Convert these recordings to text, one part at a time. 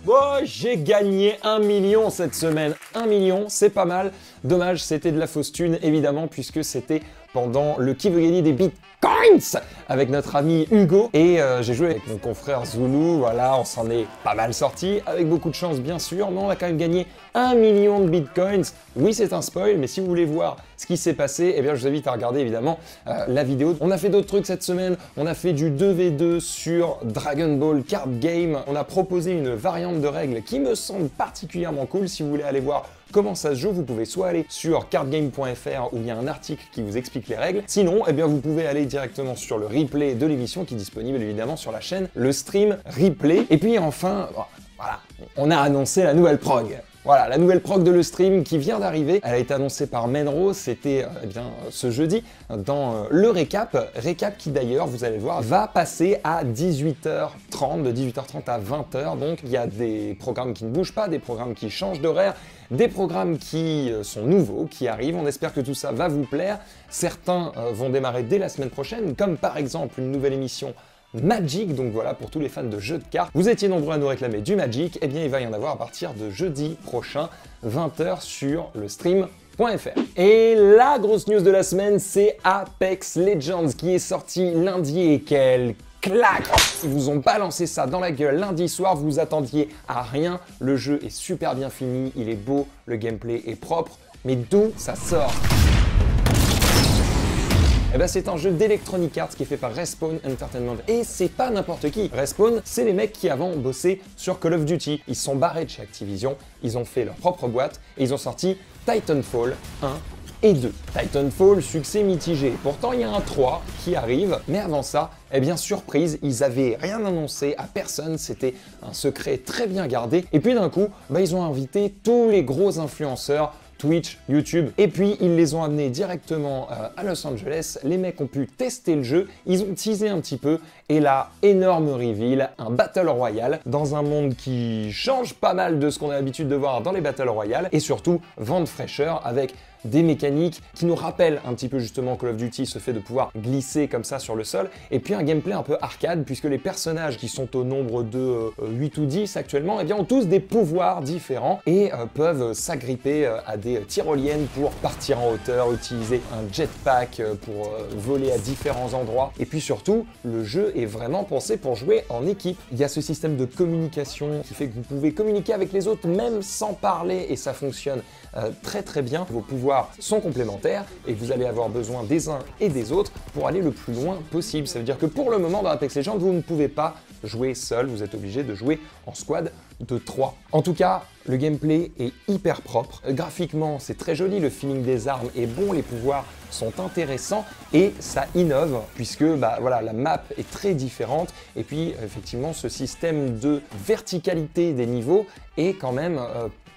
Bon, j'ai gagné 1 million cette semaine. 1 million, c'est pas mal. Dommage, c'était de la fausse thune, évidemment, puisque c'était pendant le qui veut gagner des bitcoins avec notre ami Hugo. Et j'ai joué avec mon confrère Zulu, voilà, on s'en est pas mal sorti, avec beaucoup de chance bien sûr, mais on a quand même gagné 1 million de bitcoins. Oui, c'est un spoil, mais si vous voulez voir ce qui s'est passé, eh bien, je vous invite à regarder évidemment la vidéo. On a fait d'autres trucs cette semaine, on a fait du 2v2 sur Dragon Ball Card Game. On a proposé une variante de règles qui me semble particulièrement cool. Si vous voulez aller voir comment ça se joue, vous pouvez soit aller sur cardgame.fr où il y a un article qui vous explique les règles. Sinon, eh bien, vous pouvez aller directement sur le replay de l'émission qui est disponible évidemment sur la chaîne, le stream replay. Et puis enfin, voilà, on a annoncé la nouvelle prog. Voilà, la nouvelle prog de le stream qui vient d'arriver. Elle a été annoncée par Menro, c'était eh bien ce jeudi dans le récap. Récap qui d'ailleurs, vous allez le voir, va passer à 18h30, de 18h30 à 20h. Donc il y a des programmes qui ne bougent pas, des programmes qui changent d'horaire, des programmes qui sont nouveaux, qui arrivent. On espère que tout ça va vous plaire. Certains vont démarrer dès la semaine prochaine, comme par exemple une nouvelle émission Magic, donc voilà, pour tous les fans de jeux de cartes. Vous étiez nombreux à nous réclamer du Magic, et bien il va y en avoir à partir de jeudi prochain, 20h sur le stream.fr. Et la grosse news de la semaine, c'est Apex Legends qui est sorti lundi et quel claque! Ils vous ont balancé ça dans la gueule lundi soir, vous attendiez à rien, le jeu est super bien fini, il est beau, le gameplay est propre, mais d'où ça sort? Eh ben, c'est un jeu d'Electronic Arts qui est fait par Respawn Entertainment. Et c'est pas n'importe qui. Respawn, c'est les mecs qui avant bossé sur Call of Duty. Ils se sont barrés de chez Activision, ils ont fait leur propre boîte et ils ont sorti Titanfall 1 et 2. Titanfall, succès mitigé. Pourtant, il y a un 3 qui arrive, mais avant ça, eh bien, surprise, ils avaient rien annoncé à personne, c'était un secret très bien gardé. Et puis d'un coup, bah, ils ont invité tous les gros influenceurs Twitch, YouTube, et puis ils les ont amenés directement à Los Angeles. Les mecs ont pu tester le jeu, ils ont teasé un petit peu, et là, énorme reveal, un Battle Royale dans un monde qui change pas mal de ce qu'on a l'habitude de voir dans les Battle Royale, et surtout vent de fraîcheur avec des mécaniques qui nous rappellent un petit peu justement Call of Duty, ce fait de pouvoir glisser comme ça sur le sol, et puis un gameplay un peu arcade, puisque les personnages qui sont au nombre de 8 ou 10 actuellement, eh bien, ont tous des pouvoirs différents et peuvent s'agripper à des tyroliennes pour partir en hauteur, utiliser un jetpack pour voler à différents endroits, et puis surtout, le jeu est vraiment pensé pour jouer en équipe. Il y a ce système de communication qui fait que vous pouvez communiquer avec les autres même sans parler, et ça fonctionne très très bien. Vos pouvoirs sont complémentaires et vous allez avoir besoin des uns et des autres pour aller le plus loin possible. Ça veut dire que pour le moment dans Apex Legends, vous ne pouvez pas jouer seul, vous êtes obligé de jouer en squad de 3. En tout cas, le gameplay est hyper propre. Graphiquement, c'est très joli, le feeling des armes est bon, les pouvoirs sont intéressants et ça innove puisque bah, voilà, la map est très différente et puis effectivement ce système de verticalité des niveaux est quand même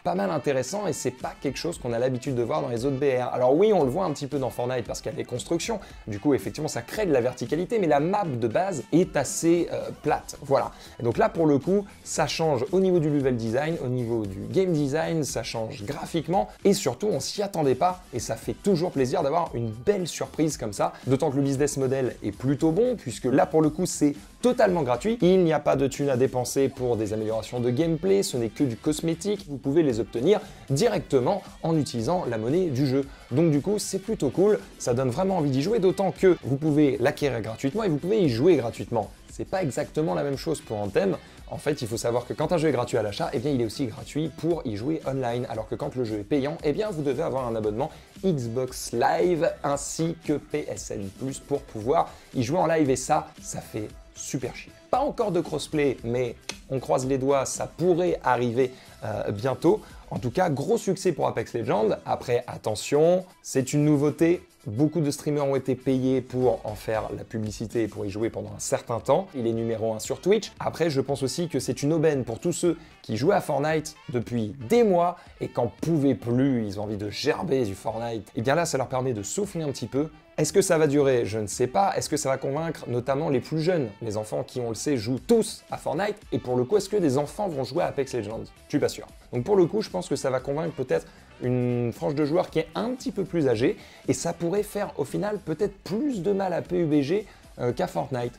pas mal intéressant et c'est pas quelque chose qu'on a l'habitude de voir dans les autres BR. Alors oui, on le voit un petit peu dans Fortnite parce qu'il y a des constructions, du coup effectivement ça crée de la verticalité, mais la map de base est assez plate, voilà. Et donc là pour le coup, ça change au niveau du level design, au niveau du game design, ça change graphiquement et surtout on s'y attendait pas et ça fait toujours plaisir d'avoir une belle surprise comme ça, d'autant que le business model est plutôt bon puisque là pour le coup c'est totalement gratuit, il n'y a pas de thunes à dépenser pour des améliorations de gameplay, ce n'est que du cosmétique, vous pouvez les obtenir directement en utilisant la monnaie du jeu. Donc du coup, c'est plutôt cool, ça donne vraiment envie d'y jouer, d'autant que vous pouvez l'acquérir gratuitement et vous pouvez y jouer gratuitement. C'est pas exactement la même chose pour Anthem. En fait, il faut savoir que quand un jeu est gratuit à l'achat, eh bien, il est aussi gratuit pour y jouer online, alors que quand le jeu est payant, eh bien, vous devez avoir un abonnement Xbox Live ainsi que PSN Plus pour pouvoir y jouer en live et ça fait super chier. Pas encore de crossplay, mais on croise les doigts, ça pourrait arriver bientôt. En tout cas, gros succès pour Apex Legends. Après, attention, c'est une nouveauté. Beaucoup de streamers ont été payés pour en faire la publicité et pour y jouer pendant un certain temps. Il est numéro 1 sur Twitch. Après, je pense aussi que c'est une aubaine pour tous ceux qui jouaient à Fortnite depuis des mois et qu'en pouvaient plus, ils ont envie de gerber du Fortnite. Et bien là, ça leur permet de souffler un petit peu. Est-ce que ça va durer? Je ne sais pas. Est-ce que ça va convaincre notamment les plus jeunes? Les enfants qui, on le sait, jouent tous à Fortnite. Et pour le coup, est-ce que des enfants vont jouer à Apex Legends? Je suis pas sûr. Donc pour le coup, je pense que ça va convaincre peut-être une frange de joueurs qui est un petit peu plus âgée. Et ça pourrait faire au final peut-être plus de mal à PUBG qu'à Fortnite.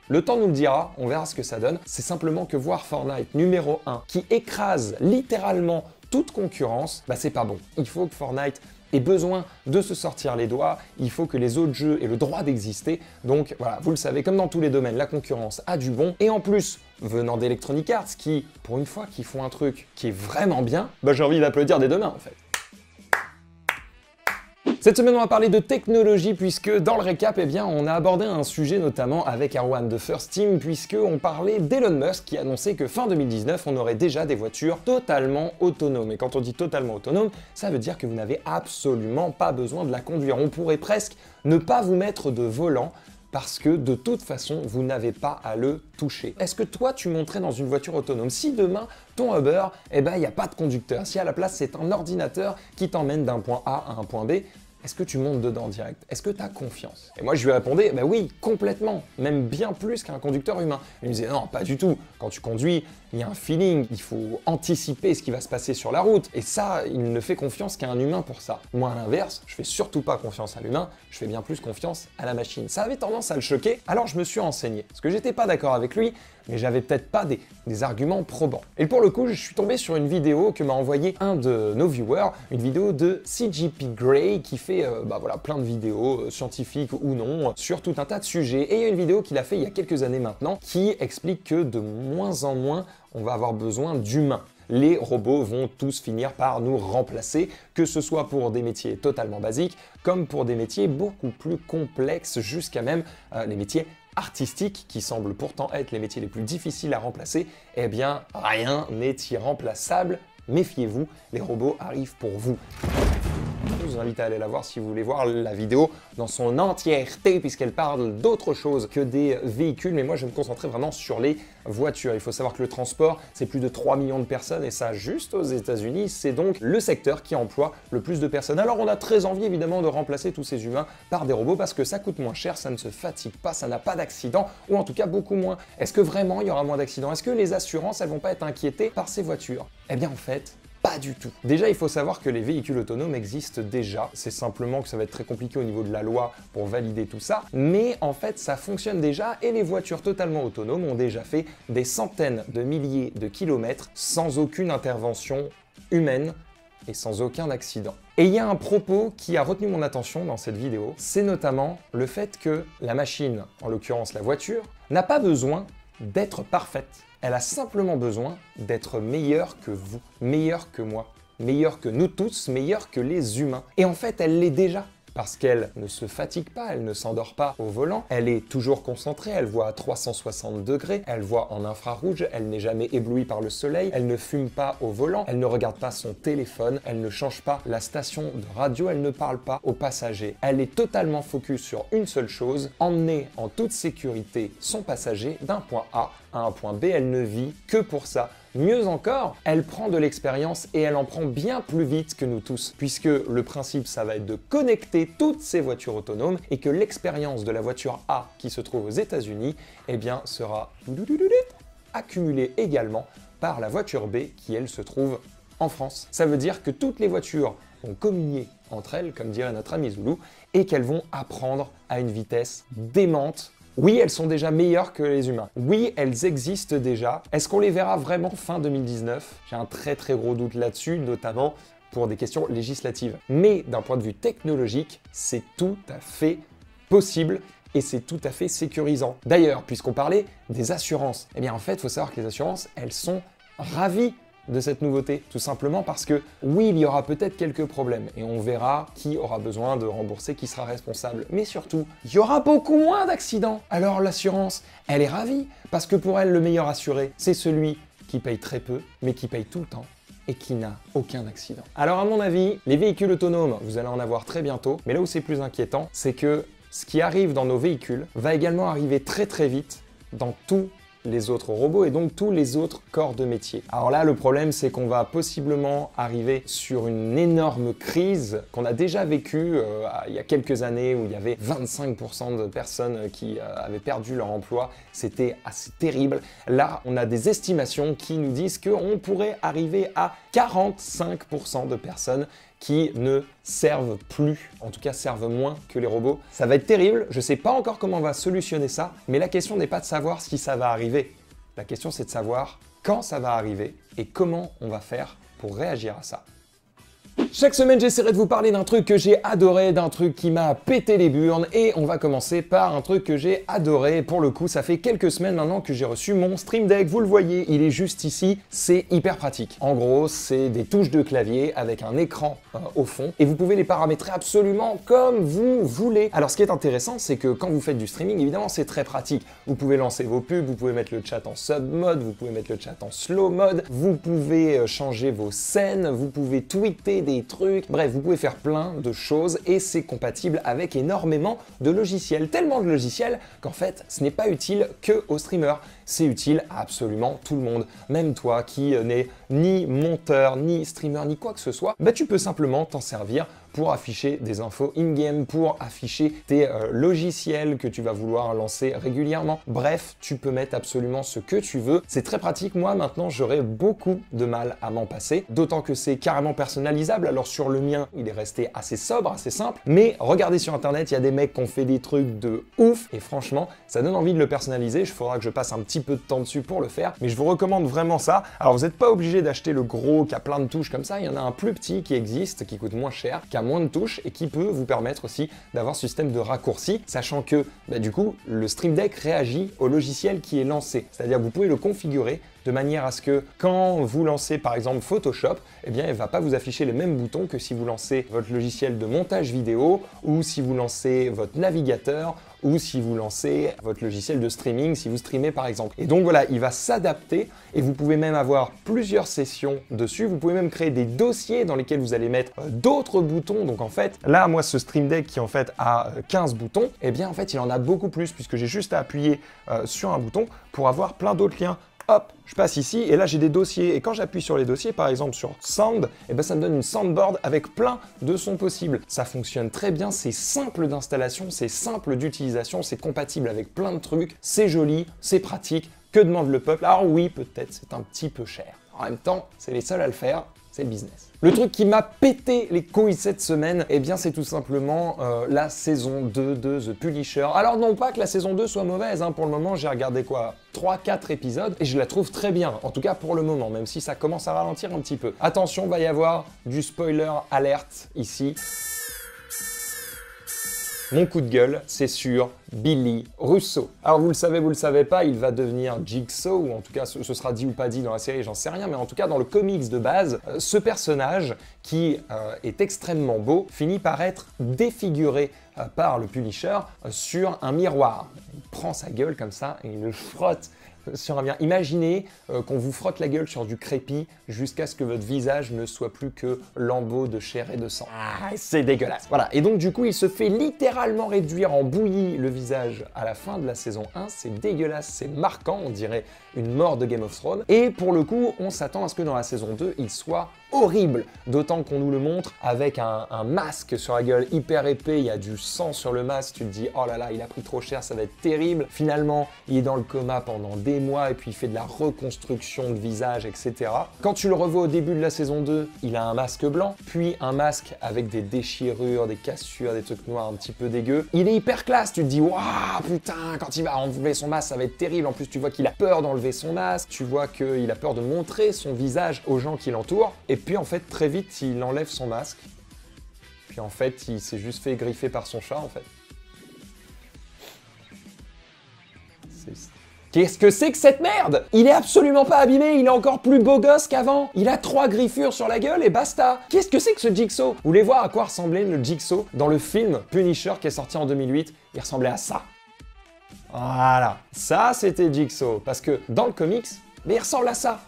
Le temps nous le dira, on verra ce que ça donne. C'est simplement que voir Fortnite numéro 1 qui écrase littéralement toute concurrence, bah c'est pas bon. Il faut que Fortnite ait besoin de se sortir les doigts, il faut que les autres jeux aient le droit d'exister. Donc voilà, vous le savez, comme dans tous les domaines, la concurrence a du bon. Et en plus, venant d'Electronic Arts, qui, pour une fois, qui font un truc qui est vraiment bien, bah j'ai envie d'applaudir dès demain en fait. Cette semaine, on va parler de technologie puisque dans le récap, eh bien, on a abordé un sujet notamment avec Erwan de First Team puisqu'on parlait d'Elon Musk qui annonçait que fin 2019, on aurait déjà des voitures totalement autonomes. Et quand on dit totalement autonome, ça veut dire que vous n'avez absolument pas besoin de la conduire. On pourrait presque ne pas vous mettre de volant parce que de toute façon, vous n'avez pas à le toucher. Est-ce que toi, tu monterais dans une voiture autonome si demain, ton Uber, eh ben, il n'y a pas de conducteur, si à la place, c'est un ordinateur qui t'emmène d'un point A à un point B, est-ce que tu montes dedans direct? Est-ce que tu as confiance? Et moi, je lui répondais, bah oui, complètement, même bien plus qu'un conducteur humain. Il me disait, non, pas du tout. Quand tu conduis, il y a un feeling, il faut anticiper ce qui va se passer sur la route. Et ça, il ne fait confiance qu'à un humain pour ça. Moi, à l'inverse, je fais surtout pas confiance à l'humain, je fais bien plus confiance à la machine. Ça avait tendance à le choquer, alors je me suis renseigné. Parce que j'étais pas d'accord avec lui, mais j'avais peut-être pas des arguments probants. Et pour le coup, je suis tombé sur une vidéo que m'a envoyé un de nos viewers, une vidéo de CGP Grey qui fait voilà, plein de vidéos scientifiques ou non sur tout un tas de sujets. Et il y a une vidéo qu'il a fait il y a quelques années maintenant qui explique que de moins en moins, on va avoir besoin d'humains. Les robots vont tous finir par nous remplacer, que ce soit pour des métiers totalement basiques, comme pour des métiers beaucoup plus complexes, jusqu'à même les métiers artistiques, qui semblent pourtant être les métiers les plus difficiles à remplacer. Eh bien, rien n'est irremplaçable. Méfiez-vous, les robots arrivent pour vous. Je vous invite à aller la voir si vous voulez voir la vidéo dans son entièreté puisqu'elle parle d'autre chose que des véhicules, mais moi je vais me concentrer vraiment sur les voitures. Il faut savoir que le transport, c'est plus de 3 millions de personnes et ça juste aux États-Unis, c'est donc le secteur qui emploie le plus de personnes. Alors on a très envie évidemment de remplacer tous ces humains par des robots parce que ça coûte moins cher, ça ne se fatigue pas, ça n'a pas d'accident ou en tout cas beaucoup moins. Est-ce que vraiment il y aura moins d'accidents? Est-ce que les assurances elles vont pas être inquiétées par ces voitures? Eh bien en fait, pas du tout. Déjà, il faut savoir que les véhicules autonomes existent déjà. C'est simplement que ça va être très compliqué au niveau de la loi pour valider tout ça. Mais en fait, ça fonctionne déjà et les voitures totalement autonomes ont déjà fait des centaines de milliers de kilomètres sans aucune intervention humaine et sans aucun accident. Et il y a un propos qui a retenu mon attention dans cette vidéo, c'est notamment le fait que la machine, en l'occurrence la voiture, n'a pas besoin d'être parfaite. Elle a simplement besoin d'être meilleure que vous, meilleure que moi, meilleure que nous tous, meilleure que les humains. Et en fait, elle l'est déjà. Parce qu'elle ne se fatigue pas, elle ne s'endort pas au volant, elle est toujours concentrée, elle voit à 360 degrés, elle voit en infrarouge, elle n'est jamais éblouie par le soleil, elle ne fume pas au volant, elle ne regarde pas son téléphone, elle ne change pas la station de radio, elle ne parle pas aux passagers. Elle est totalement focus sur une seule chose, emmener en toute sécurité son passager d'un point A à un point B, elle ne vit que pour ça. Mieux encore, elle prend de l'expérience et elle en prend bien plus vite que nous tous, puisque le principe, ça va être de connecter toutes ces voitures autonomes et que l'expérience de la voiture A qui se trouve aux États-Unis, eh bien, sera accumulée également par la voiture B qui, elle, se trouve en France. Ça veut dire que toutes les voitures vont communier entre elles, comme dirait notre ami Zoulou, et qu'elles vont apprendre à une vitesse démente. Oui, elles sont déjà meilleures que les humains. Oui, elles existent déjà. Est-ce qu'on les verra vraiment fin 2019? J'ai un très gros doute là-dessus, notamment pour des questions législatives. Mais d'un point de vue technologique, c'est tout à fait possible et c'est tout à fait sécurisant. D'ailleurs, puisqu'on parlait des assurances, eh bien en fait, il faut savoir que les assurances, elles sont ravies de cette nouveauté, tout simplement parce que oui, il y aura peut-être quelques problèmes et on verra qui aura besoin de rembourser, qui sera responsable, mais surtout, il y aura beaucoup moins d'accidents. Alors l'assurance, elle est ravie parce que pour elle, le meilleur assuré, c'est celui qui paye très peu, mais qui paye tout le temps et qui n'a aucun accident. Alors à mon avis, les véhicules autonomes, vous allez en avoir très bientôt, mais là où c'est plus inquiétant, c'est que ce qui arrive dans nos véhicules va également arriver très vite dans tous les autres robots et donc tous les autres corps de métier. Alors là, le problème, c'est qu'on va possiblement arriver sur une énorme crise qu'on a déjà vécue il y a quelques années où il y avait 25% de personnes qui avaient perdu leur emploi. C'était assez terrible. Là, on a des estimations qui nous disent qu'on pourrait arriver à 45% de personnes qui ne servent plus, en tout cas servent moins que les robots. Ça va être terrible, je sais pas encore comment on va solutionner ça, mais la question n'est pas de savoir si ça va arriver. La question c'est de savoir quand ça va arriver et comment on va faire pour réagir à ça. Chaque semaine, j'essaierai de vous parler d'un truc que j'ai adoré, d'un truc qui m'a pété les burnes, et on va commencer par un truc que j'ai adoré. Pour le coup, ça fait quelques semaines maintenant que j'ai reçu mon Stream Deck. Vous le voyez, il est juste ici. C'est hyper pratique. En gros, c'est des touches de clavier avec un écran au fond, et vous pouvez les paramétrer absolument comme vous voulez. Alors, ce qui est intéressant, c'est que quand vous faites du streaming, évidemment, c'est très pratique. Vous pouvez lancer vos pubs, vous pouvez mettre le chat en sub mode, vous pouvez mettre le chat en slow mode, vous pouvez changer vos scènes, vous pouvez tweeter des trucs, bref, vous pouvez faire plein de choses et c'est compatible avec énormément de logiciels, tellement de logiciels qu'en fait, ce n'est pas utile que aux streamers, c'est utile à absolument tout le monde. Même toi qui n'es ni monteur, ni streamer, ni quoi que ce soit, bah tu peux simplement t'en servir pour afficher des infos in-game, pour afficher tes logiciels que tu vas vouloir lancer régulièrement. Bref, tu peux mettre absolument ce que tu veux. C'est très pratique. Moi, maintenant, j'aurais beaucoup de mal à m'en passer, d'autant que c'est carrément personnalisable. Alors sur le mien, il est resté assez sobre, assez simple. Mais regardez sur Internet, il y a des mecs qui ont fait des trucs de ouf. Et franchement, ça donne envie de le personnaliser. Il faudra que je passe un petit peu de temps dessus pour le faire. Mais je vous recommande vraiment ça. Alors, vous n'êtes pas obligé d'acheter le gros qui a plein de touches comme ça. Il y en a un plus petit qui existe, qui coûte moins cher, qui a moins de touches et qui peut vous permettre aussi d'avoir ce système de raccourci, sachant que du coup le Stream Deck réagit au logiciel qui est lancé, c'est-à-dire que vous pouvez le configurer de manière à ce que quand vous lancez par exemple Photoshop, eh bien elle va pas vous afficher les mêmes boutons que si vous lancez votre logiciel de montage vidéo ou si vous lancez votre navigateur ou si vous lancez votre logiciel de streaming, si vous streamez par exemple. Et donc voilà, il va s'adapter et vous pouvez même avoir plusieurs sessions dessus. Vous pouvez même créer des dossiers dans lesquels vous allez mettre d'autres boutons. Donc en fait, là, moi, ce Stream Deck qui en fait a 15 boutons, eh bien en fait, il en a beaucoup plus puisque j'ai juste à appuyer sur un bouton pour avoir plein d'autres liens. Hop, je passe ici et là j'ai des dossiers et quand j'appuie sur les dossiers, par exemple sur Sound, et ben ça me donne une soundboard avec plein de sons possibles. Ça fonctionne très bien, c'est simple d'installation, c'est simple d'utilisation, c'est compatible avec plein de trucs, c'est joli, c'est pratique. Que demande le peuple? Alors oui, peut-être c'est un petit peu cher. En même temps, c'est les seuls à le faire, c'est le business. Le truc qui m'a pété les couilles cette semaine, eh bien c'est tout simplement la saison 2 de The Punisher. Alors non pas que la saison 2 soit mauvaise, hein, pour le moment j'ai regardé quoi 3-4 épisodes et je la trouve très bien, en tout cas pour le moment, même si ça commence à ralentir un petit peu. Attention, va y avoir du spoiler alerte ici. Mon coup de gueule, c'est sur Billy Russo. Alors vous le savez pas, il va devenir Jigsaw, ou en tout cas ce sera dit ou pas dit dans la série, j'en sais rien, mais en tout cas dans le comics de base, ce personnage qui est extrêmement beau finit par être défiguré par le Punisher sur un miroir. Il prend sa gueule comme ça et il le frotte sur un miroir. Imaginez qu'on vous frotte la gueule sur du crépi jusqu'à ce que votre visage ne soit plus que lambeaux de chair et de sang. Ah, c'est dégueulasse. Voilà, et donc du coup, il se fait littéralement réduire en bouillie le visage à la fin de la saison 1. C'est dégueulasse, c'est marquant, on dirait une mort de Game of Thrones. Et pour le coup, on s'attend à ce que dans la saison 2, il soit horrible, d'autant qu'on nous le montre avec un masque sur la gueule hyper épais, il y a du sang sur le masque, tu te dis oh là là, il a pris trop cher, ça va être terrible. Finalement, il est dans le coma pendant des mois et puis il fait de la reconstruction de visage, etc. Quand tu le revois au début de la saison 2, il a un masque blanc, puis un masque avec des déchirures, des cassures, des trucs noirs un petit peu dégueux. Il est hyper classe, tu te dis waouh putain, quand il va enlever son masque, ça va être terrible. En plus, tu vois qu'il a peur d'enlever son masque, tu vois qu'il a peur de montrer son visage aux gens qui l'entourent. Et puis en fait, très vite, il enlève son masque. Puis en fait, il s'est juste fait griffer par son chat, en fait. Qu'est-ce que c'est que cette merde? Il est absolument pas abîmé, il est encore plus beau gosse qu'avant. Il a 3 griffures sur la gueule et basta. Qu'est-ce que c'est que ce Jigsaw? Vous voulez voir à quoi ressemblait le Jigsaw dans le film Punisher qui est sorti en 2008? Il ressemblait à ça. Voilà, ça c'était Jigsaw. Parce que dans le comics, mais il ressemble à ça.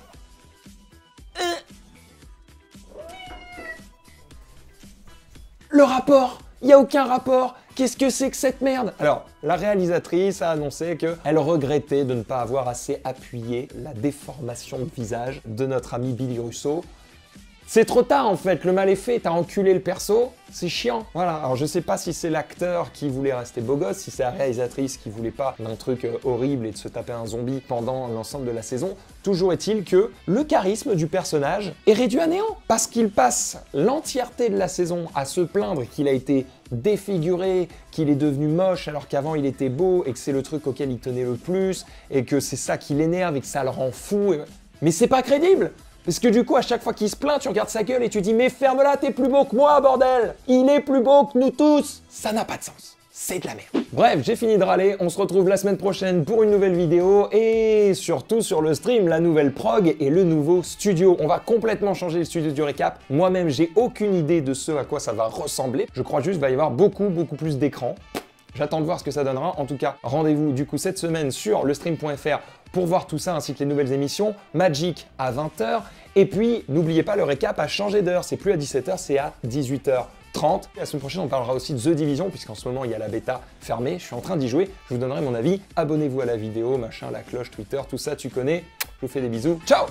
Le rapport, il n'y a aucun rapport. Qu'est-ce que c'est que cette merde? Alors, la réalisatrice a annoncé qu'elle regrettait de ne pas avoir assez appuyé la déformation de visage de notre ami Billy Russo. C'est trop tard en fait, le mal est fait, t'as enculé le perso, c'est chiant. Voilà, alors je sais pas si c'est l'acteur qui voulait rester beau gosse, si c'est la réalisatrice qui voulait pas d'un truc horrible et de se taper un zombie pendant l'ensemble de la saison. Toujours est-il que le charisme du personnage est réduit à néant. Parce qu'il passe l'entièreté de la saison à se plaindre qu'il a été défiguré, qu'il est devenu moche alors qu'avant il était beau et que c'est le truc auquel il tenait le plus et que c'est ça qui l'énerve et que ça le rend fou. Mais c'est pas crédible! Parce que du coup, à chaque fois qu'il se plaint, tu regardes sa gueule et tu dis « Mais ferme-la, t'es plus beau que moi, bordel! Il est plus beau que nous tous !» Ça n'a pas de sens. C'est de la merde. Bref, j'ai fini de râler, on se retrouve la semaine prochaine pour une nouvelle vidéo et surtout sur le stream, la nouvelle prog et le nouveau studio. On va complètement changer le studio du récap. Moi-même, j'ai aucune idée de ce à quoi ça va ressembler. Je crois juste qu'il va y avoir beaucoup plus d'écrans. J'attends de voir ce que ça donnera. En tout cas, rendez-vous du coup cette semaine sur lestream.fr pour voir tout ça ainsi que les nouvelles émissions. Magic à 20h. Et puis, n'oubliez pas, le récap a changé d'heure. C'est plus à 17h, c'est à 18h30. La semaine prochaine, on parlera aussi de The Division, puisqu'en ce moment, il y a la bêta fermée. Je suis en train d'y jouer. Je vous donnerai mon avis. Abonnez-vous à la vidéo, machin, la cloche, Twitter, tout ça, tu connais. Je vous fais des bisous. Ciao!